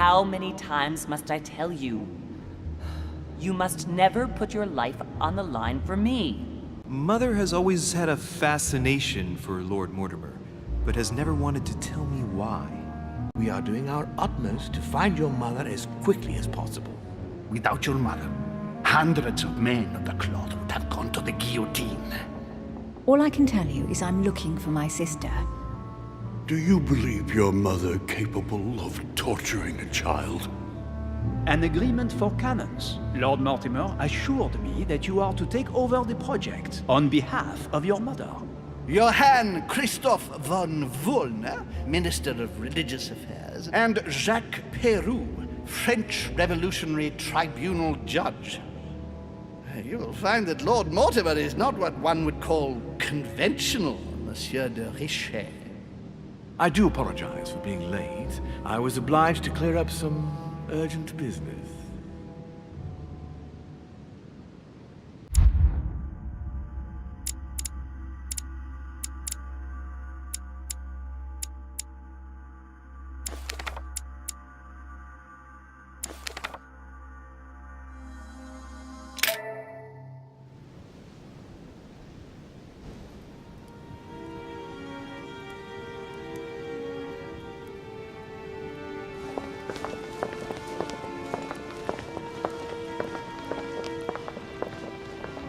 how many times must I tell you? You must never put your life on the line for me. Mother has always had a fascination for Lord Mortimer, but has never wanted to tell me why. We are doing our utmost to find your mother as quickly as possible. Without your mother, hundreds of men of the cloth would have gone to the guillotine. All I can tell you is I'm looking for my sister. Do you believe your mother capable of torturing a child? An agreement for cannons. Lord Mortimer assured me that you are to take over the project on behalf of your mother. Johann Christoph von Wollner, Minister of Religious Affairs, and Jacques Peroux, French Revolutionary Tribunal Judge. You will find that Lord Mortimer is not what one would call conventional, Monsieur de Richet. I do apologize for being late. I was obliged to clear up some urgent business.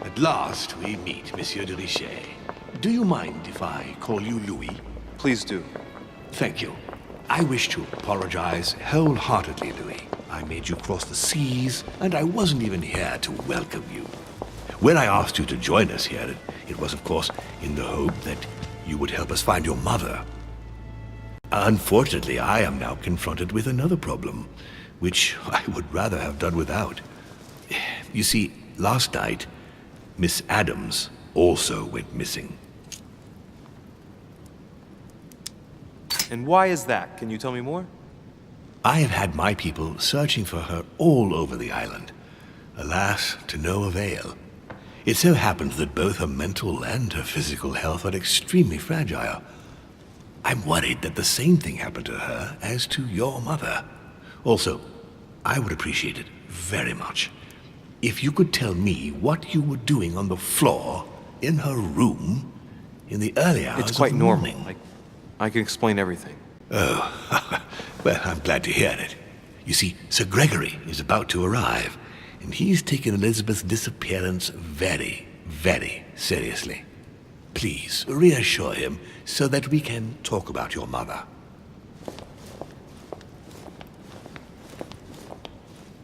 At last we meet, Monsieur de Richet. Do you mind if I call you Louis? Please do. Thank you. I wish to apologize wholeheartedly, Louis. I made you cross the seas, and I wasn't even here to welcome you. When I asked you to join us here, it was, of course, in the hope that you would help us find your mother. Unfortunately, I am now confronted with another problem, which I would rather have done without. You see, last night, Miss Adams also went missing. And why is that? Can you tell me more? I have had my people searching for her all over the island. Alas, to no avail. It so happens that both her mental and her physical health are extremely fragile. I'm worried that the same thing happened to her as to your mother. Also, I would appreciate it very much if you could tell me what you were doing on the floor in her room in the early hours It's quite of the normal. morning. I can explain everything. Oh, well, I'm glad to hear it. You see, Sir Gregory is about to arrive, and he's taken Elizabeth's disappearance very, very seriously. Please, reassure him so that we can talk about your mother.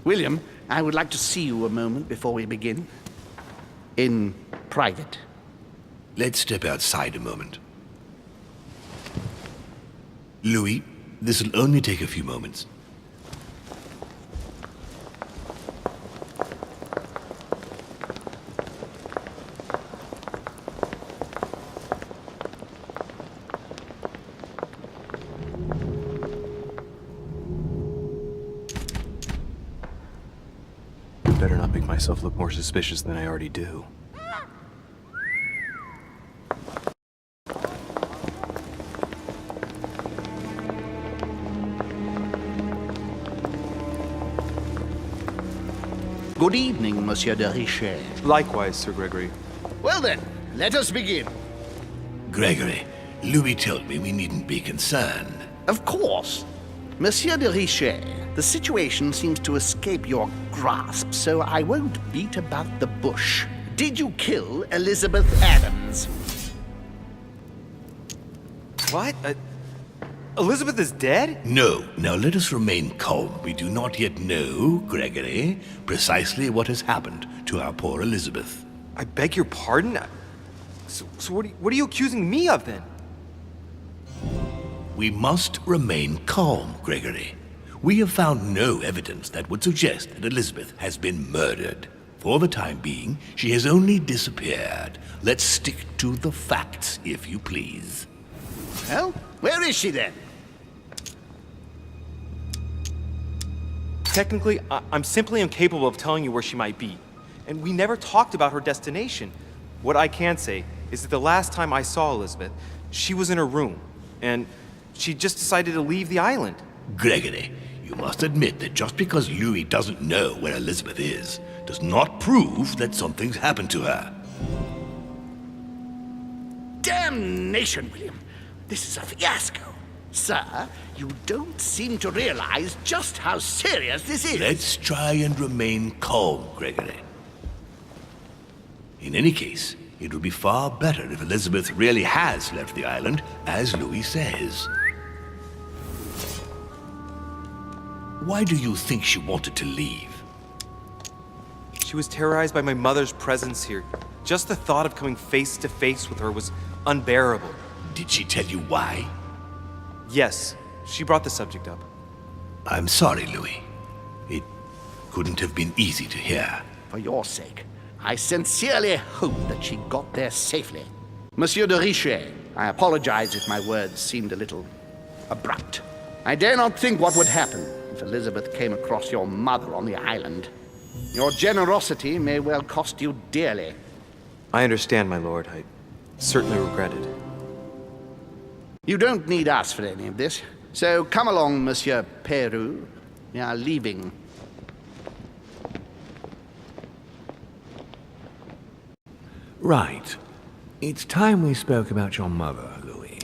William, I would like to see you a moment before we begin. In private. Let's step outside a moment. Louis, this will only take a few moments. Better not make myself look more suspicious than I already do. Good evening, Monsieur de Richet. Likewise, Sir Gregory. Well then, let us begin. Gregory, Louis told me we needn't be concerned. Of course. Monsieur de Richet, the situation seems to escape your grasp, so I won't beat about the bush. Did you kill Elizabeth Adams? What? Elizabeth is dead? No. Now let us remain calm. We do not yet know, Gregory, precisely what has happened to our poor Elizabeth. I beg your pardon? So what are you accusing me of then? We must remain calm, Gregory. We have found no evidence that would suggest that Elizabeth has been murdered. For the time being, she has only disappeared. Let's stick to the facts, if you please. Well, where is she then? Technically, I'm simply incapable of telling you where she might be. And we never talked about her destination. What I can say is that the last time I saw Elizabeth, she was in her room, and she just decided to leave the island. Gregory, you must admit that just because Louis doesn't know where Elizabeth is, does not prove that something's happened to her. Damnation, William. This is a fiasco. Sir, you don't seem to realize just how serious this is. Let's try and remain calm, Gregory. In any case, it would be far better if Elizabeth really has left the island, as Louis says. Why do you think she wanted to leave? She was terrorized by my mother's presence here. Just the thought of coming face to face with her was unbearable. Did she tell you why? Yes, she brought the subject up. I'm sorry, Louis. It couldn't have been easy to hear. For your sake, I sincerely hope that she got there safely. Monsieur de Richet, I apologize if my words seemed a little abrupt. I dare not think what would happen if Elizabeth came across your mother on the island. Your generosity may well cost you dearly. I understand, my lord. I certainly regret it. You don't need us for any of this. So come along, Monsieur Peru. We are leaving. Right. It's time we spoke about your mother, Louis.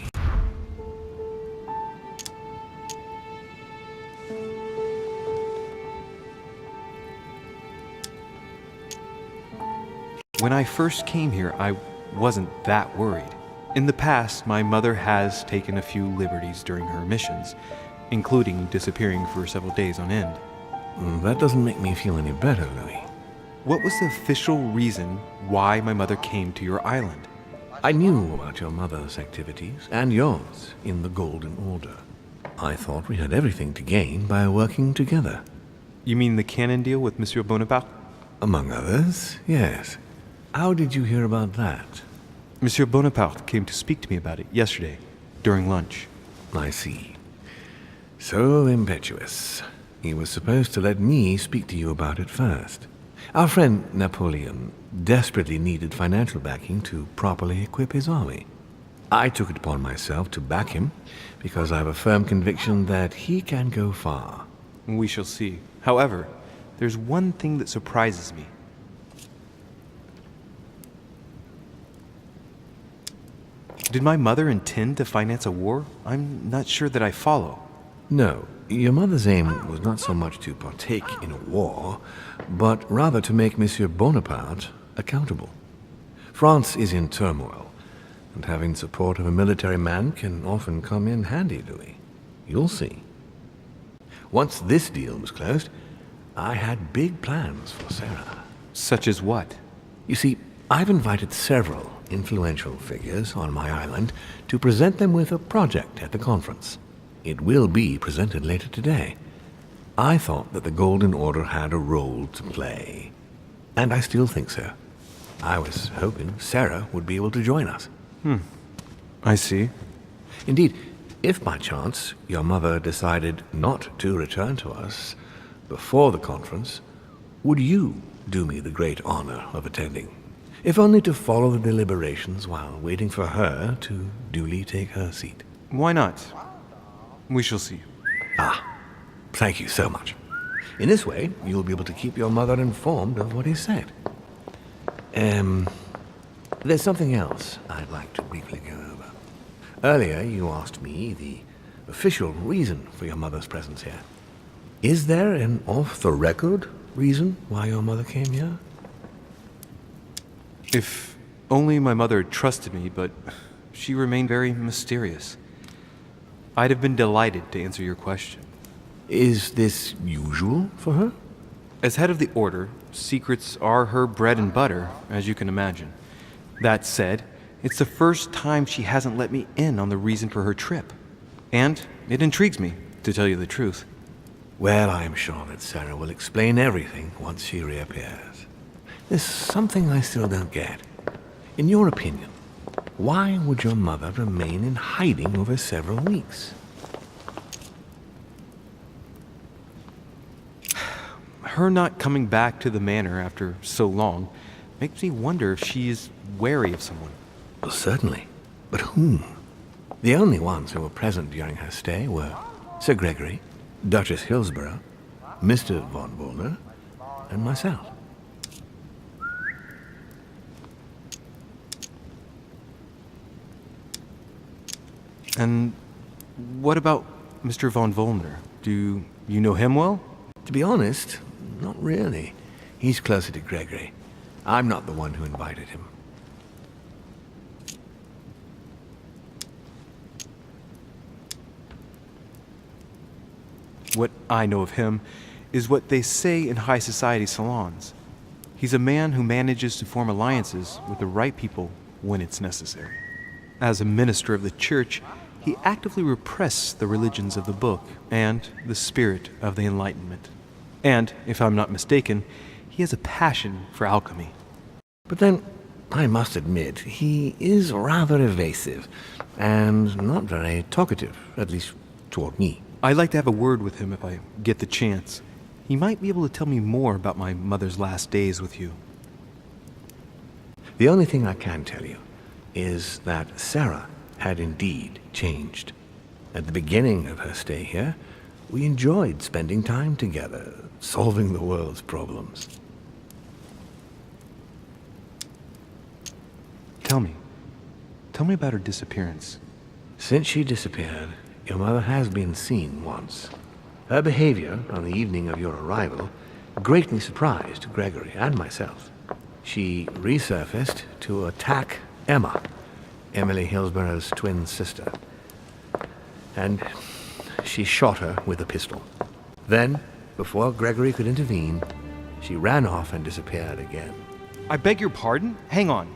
When I first came here, I wasn't that worried. In the past, my mother has taken a few liberties during her missions, including disappearing for several days on end. That doesn't make me feel any better, Louis. What was the official reason why my mother came to your island? I knew about your mother's activities, and yours, in the Golden Order. I thought we had everything to gain by working together. You mean the canon deal with Monsieur Bonaparte? Among others, yes. How did you hear about that? Monsieur Bonaparte came to speak to me about it yesterday, during lunch. I see. So impetuous. He was supposed to let me speak to you about it first. Our friend Napoleon desperately needed financial backing to properly equip his army. I took it upon myself to back him because I have a firm conviction that he can go far. We shall see. However, there's one thing that surprises me. Did my mother intend to finance a war? I'm not sure that I follow. No, your mother's aim was not so much to partake in a war, but rather to make Monsieur Bonaparte accountable. France is in turmoil, and having support of a military man can often come in handy, Louis. You'll see. Once this deal was closed, I had big plans for Sarah. Such as what? You see, I've invited several influential figures on my island to present them with a project at the conference. It will be presented later today. I thought that the Golden Order had a role to play, and I still think so. I was hoping Sarah would be able to join us. I see. Indeed, if by chance your mother decided not to return to us before the conference, would you do me the great honor of attending? If only to follow the deliberations while waiting for her to duly take her seat. Why not? We shall see. Thank you so much. In this way, you'll be able to keep your mother informed of what is said. There's something else I'd like to briefly go over. Earlier, you asked me the official reason for your mother's presence here. Is there an off-the-record reason why your mother came here? If only my mother trusted me, but she remained very mysterious. I'd have been delighted to answer your question. Is this usual for her? As head of the Order, secrets are her bread and butter, as you can imagine. That said, it's the first time she hasn't let me in on the reason for her trip. And it intrigues me, to tell you the truth. Well, I'm sure that Sarah will explain everything once she reappears. There's something I still don't get. In your opinion, why would your mother remain in hiding over several weeks? Her not coming back to the manor after so long makes me wonder if she is wary of someone. Well, certainly. But whom? The only ones who were present during her stay were Sir Gregory, Duchess Hillsborough, Mr. von Wollner, and myself. And what about Mr. von Wollner? Do you know him well? To be honest, not really. He's closer to Gregory. I'm not the one who invited him. What I know of him is what they say in high society salons. He's a man who manages to form alliances with the right people when it's necessary. As a minister of the church, he actively represses the religions of the book and the spirit of the Enlightenment. And, if I'm not mistaken, he has a passion for alchemy. But then, I must admit, he is rather evasive and not very talkative, at least toward me. I'd like to have a word with him if I get the chance. He might be able to tell me more about my mother's last days with you. The only thing I can tell you is that Sarah had indeed changed. At the beginning of her stay here, we enjoyed spending time together, solving the world's problems. Tell me about her disappearance. Since she disappeared, your mother has been seen once. Her behavior on the evening of your arrival greatly surprised Gregory and myself. She resurfaced to attack Emma, Emily Hillsborough's twin sister. And she shot her with a pistol. Then, before Gregory could intervene, she ran off and disappeared again. I beg your pardon? Hang on.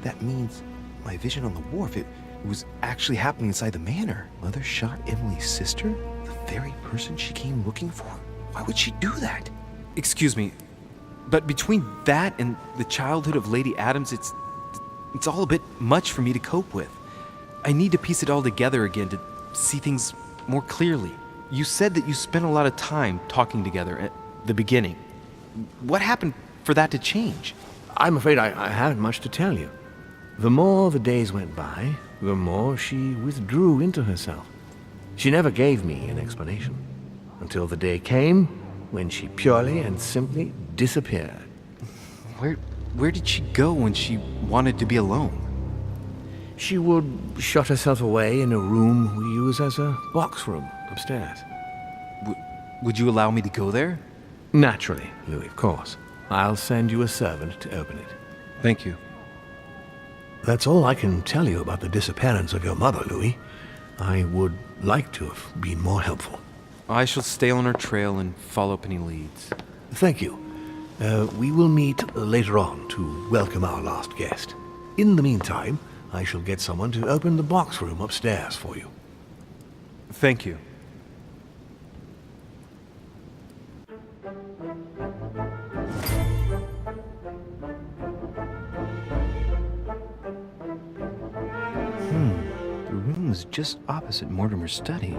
That means my vision on the wharf, it was actually happening inside the manor. Mother shot Emily's sister? The very person she came looking for? Why would she do that? Excuse me, but between that and the childhood of Lady Adams, it's all a bit much for me to cope with. I need to piece it all together again to see things more clearly. You said that you spent a lot of time talking together at the beginning. What happened for that to change? I'm afraid I haven't much to tell you. The more the days went by, the more she withdrew into herself. She never gave me an explanation, until the day came when she purely and simply disappeared. Where did she go when she wanted to be alone? She would shut herself away in a room we use as a box room upstairs. Would you allow me to go there? Naturally, Louis, of course. I'll send you a servant to open it. Thank you. That's all I can tell you about the disappearance of your mother, Louis. I would like to have been more helpful. I shall stay on her trail and follow up any leads. Thank you. We will meet later on to welcome our last guest. In the meantime, I shall get someone to open the box room upstairs for you. Thank you. The room is just opposite Mortimer's study.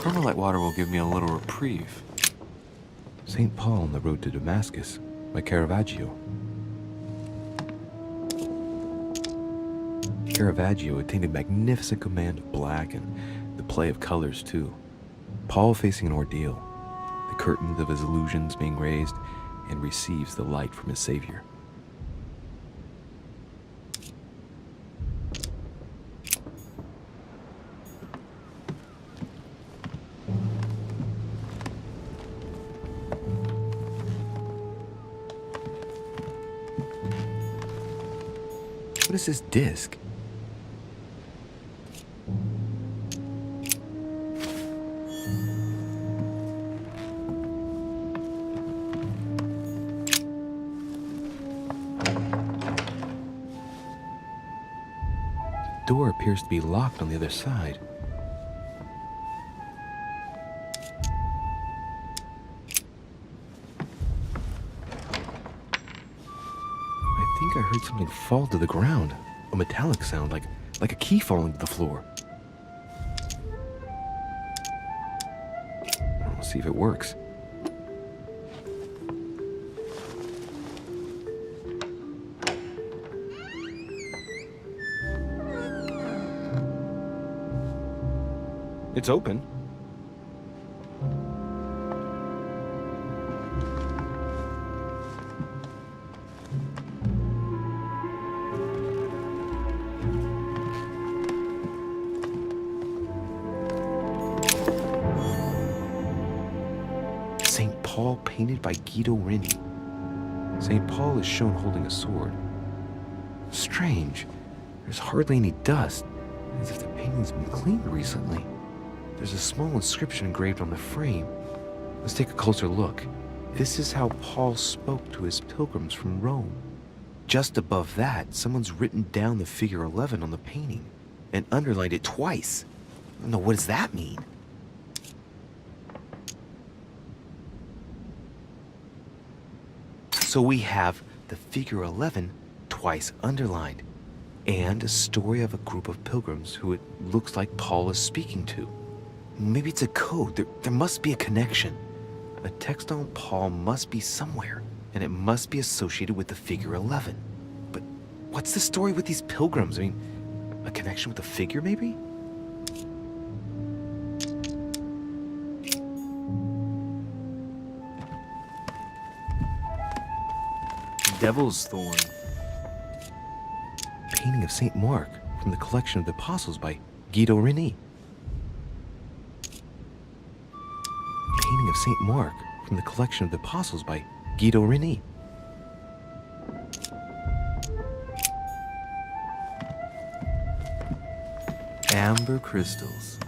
Carmelite water will give me a little reprieve. St. Paul on the road to Damascus by Caravaggio. Caravaggio attained a magnificent command of black and the play of colors too. Paul facing an ordeal, the curtains of his illusions being raised, and receives the light from his Savior. What is this disc? The door appears to be locked on the other side. I think I heard something fall to the ground. A metallic sound, like a key falling to the floor. I'll see if it works. It's open. St. Paul painted by Guido Rini. St. Paul is shown holding a sword. Strange. There's hardly any dust, as if the painting's been cleaned recently. There's a small inscription engraved on the frame. Let's take a closer look. This is how Paul spoke to his pilgrims from Rome. Just above that, someone's written down the figure 11 on the painting and underlined it twice. I don't know, what does that mean? So we have the figure 11 twice underlined, and a story of a group of pilgrims who it looks like Paul is speaking to. Maybe it's a code. There must be a connection. A text on Paul must be somewhere, and it must be associated with the figure 11. But what's the story with these pilgrims? I mean, a connection with the figure, maybe? Devil's Thorn. Painting of St. Mark from the collection of the Apostles by Guido Rini. Painting of St. Mark from the collection of the Apostles by Guido Rini. Amber crystals.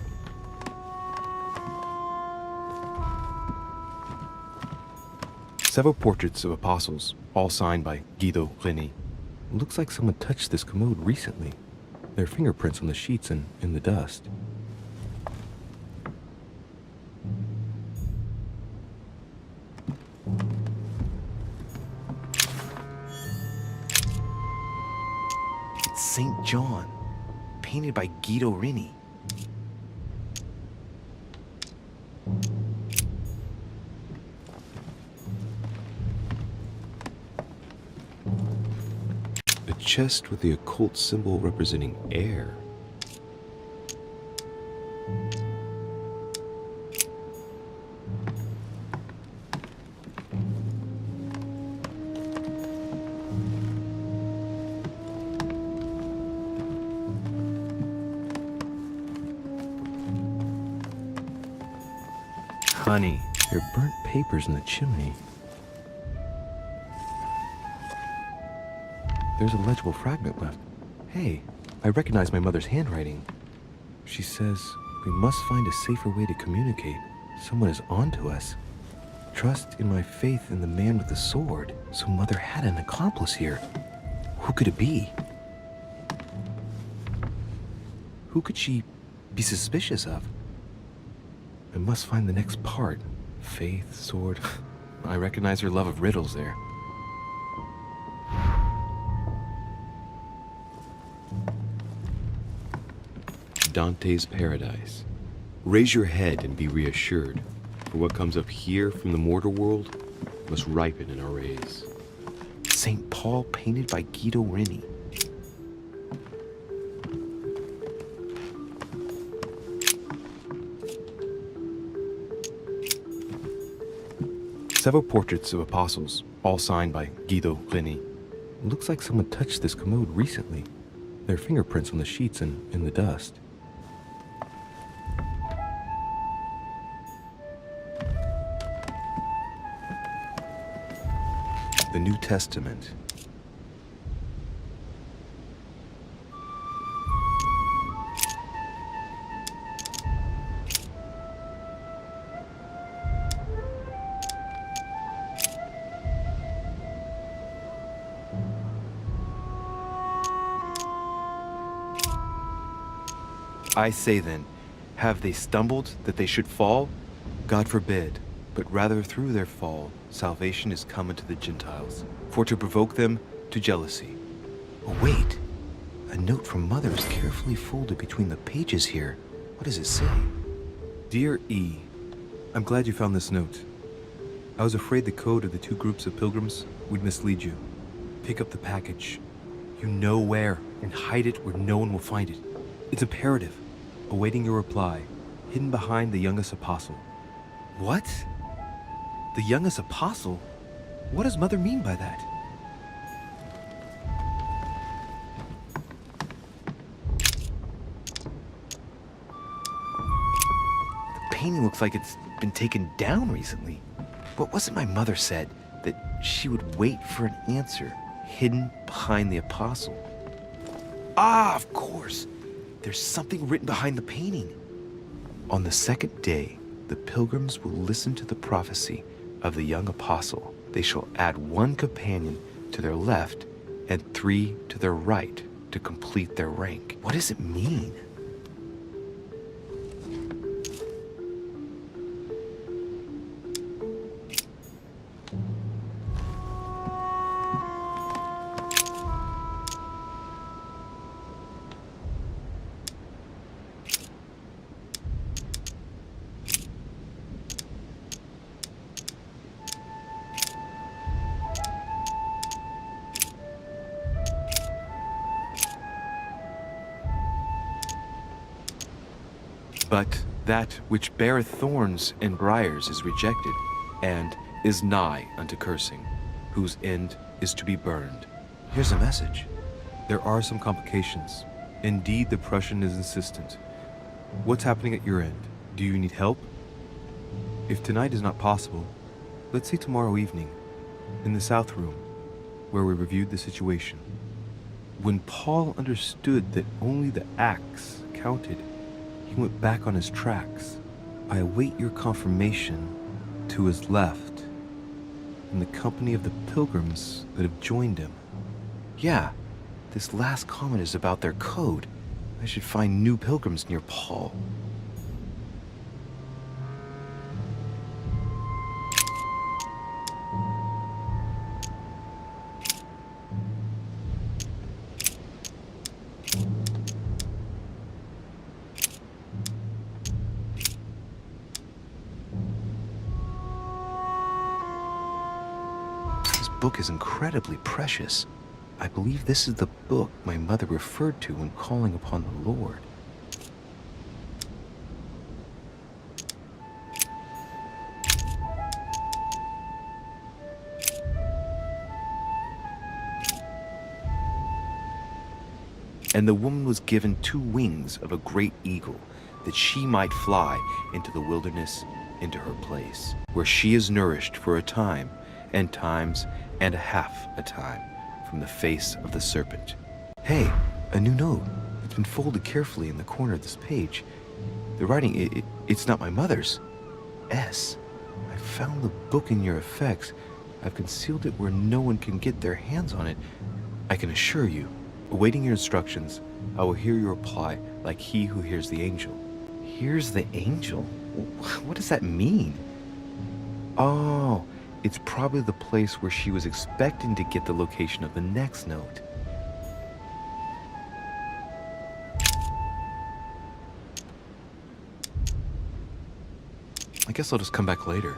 Several portraits of apostles, all signed by Guido Rini. Looks like someone touched this commode recently. There are fingerprints on the sheets and in the dust. It's St. John, painted by Guido Rini. A chest with the occult symbol representing air. Honey. There are burnt papers in the chimney. There's a legible fragment left. Hey, I recognize my mother's handwriting. She says, we must find a safer way to communicate. Someone is onto us. Trust in my faith in the man with the sword. So Mother had an accomplice here. Who could it be? Who could she be suspicious of? I must find the next part. Faith, sword. I recognize her love of riddles there. Dante's Paradise. Raise your head and be reassured, for what comes up here from the mortal world must ripen in our rays. St. Paul painted by Guido Rini. Several portraits of apostles, all signed by Guido Rini. Looks like someone touched this commode recently. There are fingerprints on the sheets and in the dust. The New Testament. I say then, have they stumbled that they should fall? God forbid, but rather through their fall, salvation is come unto the Gentiles, for to provoke them to jealousy, Oh, wait. A note from Mother is carefully folded between the pages here. What does it say? Dear E, I'm glad you found this note. I was afraid the code of the two groups of pilgrims would mislead you. Pick up the package. You know where, and hide it where no one will find it. It's imperative. Awaiting your reply, hidden behind the youngest apostle. What? The youngest apostle? What does Mother mean by that? The painting looks like it's been taken down recently. But wasn't my mother said that she would wait for an answer hidden behind the apostle? Ah, of course. There's something written behind the painting. On the second day, the pilgrims will listen to the prophecy of the young apostle. They shall add one companion to their left and 3 to their right to complete their rank. What does it mean? But that which beareth thorns and briars is rejected, and is nigh unto cursing, whose end is to be burned. Here's a message. There are some complications. Indeed, the Prussian is insistent. What's happening at your end? Do you need help? If tonight is not possible, let's say tomorrow evening, in the South Room, where we reviewed the situation. When Paul understood that only the axe counted, he went back on his tracks. I await your confirmation to his left, in the company of the pilgrims that have joined him. Yeah, this last comment is about their code. I should find new pilgrims near Paul. Book is incredibly precious. I believe this is the book my mother referred to when calling upon the Lord. And the woman was given 2 wings of a great eagle, that she might fly into the wilderness, into her place, where she is nourished for a time, and times and a half a time, from the face of the serpent. Hey, a new note. It's been folded carefully in the corner of this page. The writing, it's not my mother's. S. I found the book in your effects. I've concealed it where no one can get their hands on it. I can assure you, awaiting your instructions, I will hear your reply like he who hears the angel. Hears the angel? What does that mean? Oh, it's probably the place where she was expecting to get the location of the next note. I guess I'll just come back later.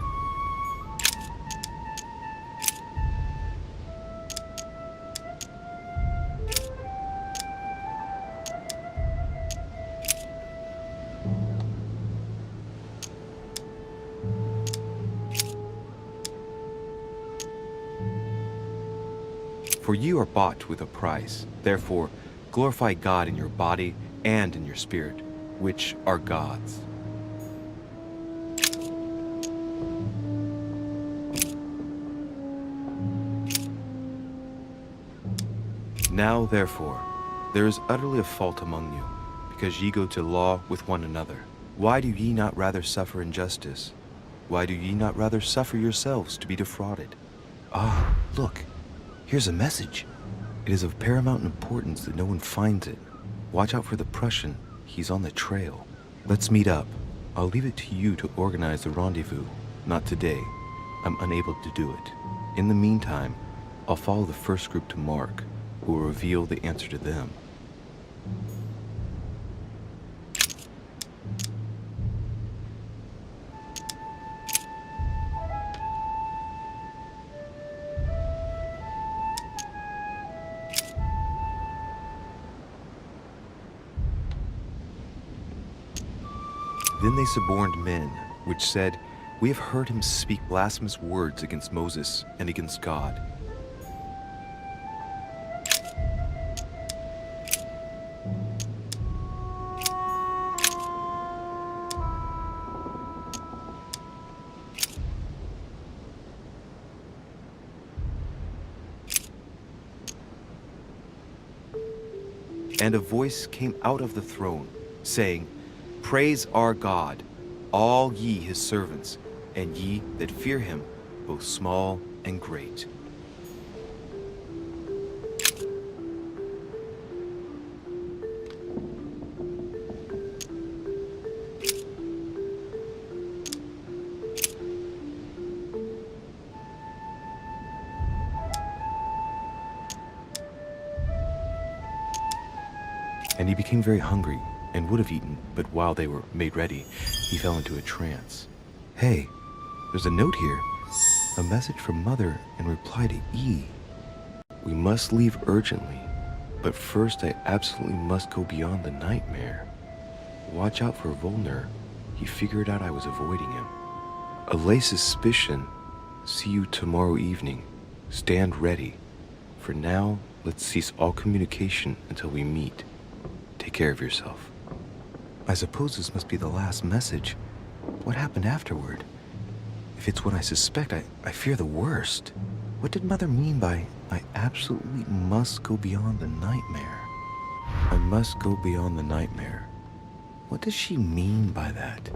For you are bought with a price. Therefore, glorify God in your body and in your spirit, which are God's. Now, therefore, there is utterly a fault among you, because ye go to law with one another. Why do ye not rather suffer injustice? Why do ye not rather suffer yourselves to be defrauded? Ah, look. Here's a message. It is of paramount importance that no one finds it. Watch out for the Prussian. He's on the trail. Let's meet up. I'll leave it to you to organize the rendezvous. Not today. I'm unable to do it. In the meantime, I'll follow the first group to Mark. who will reveal the answer to them. Then they suborned men, which said, "We have heard him speak blasphemous words against Moses and against God." And a voice came out of the throne, saying, "Praise our God, all ye his servants, and ye that fear him, both small and great." And he became very hungry, and would have eaten, but while they were made ready, he fell into a trance. "Hey, there's a note here. A message from Mother in reply to E. We must leave urgently, but first I absolutely must go beyond the nightmare. Watch out for Volner. He figured out I was avoiding him. Allay suspicion. See you tomorrow evening. Stand ready. For now, let's cease all communication until we meet. Take care of yourself." I suppose this must be the last message. What happened afterward? If it's what I suspect, I fear the worst. What did Mother mean by, "I absolutely must go beyond the nightmare"? I must go beyond the nightmare. What does she mean by that?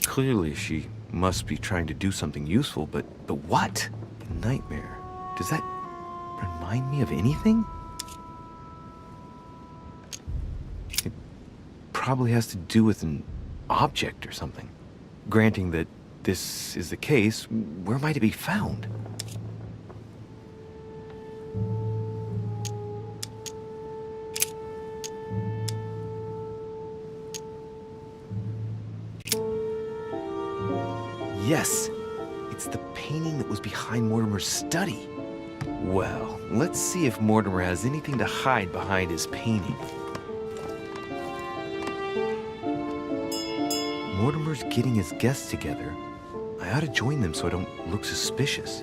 Clearly, she must be trying to do something useful, but what? Nightmare. Does that remind me of anything? It probably has to do with an object or something. Granting that this is the case, where might it be found? Yes, it's the painting that was behind Mortimer's study. Well, let's see if Mortimer has anything to hide behind his painting. Mortimer's getting his guests together. I ought to join them so I don't look suspicious.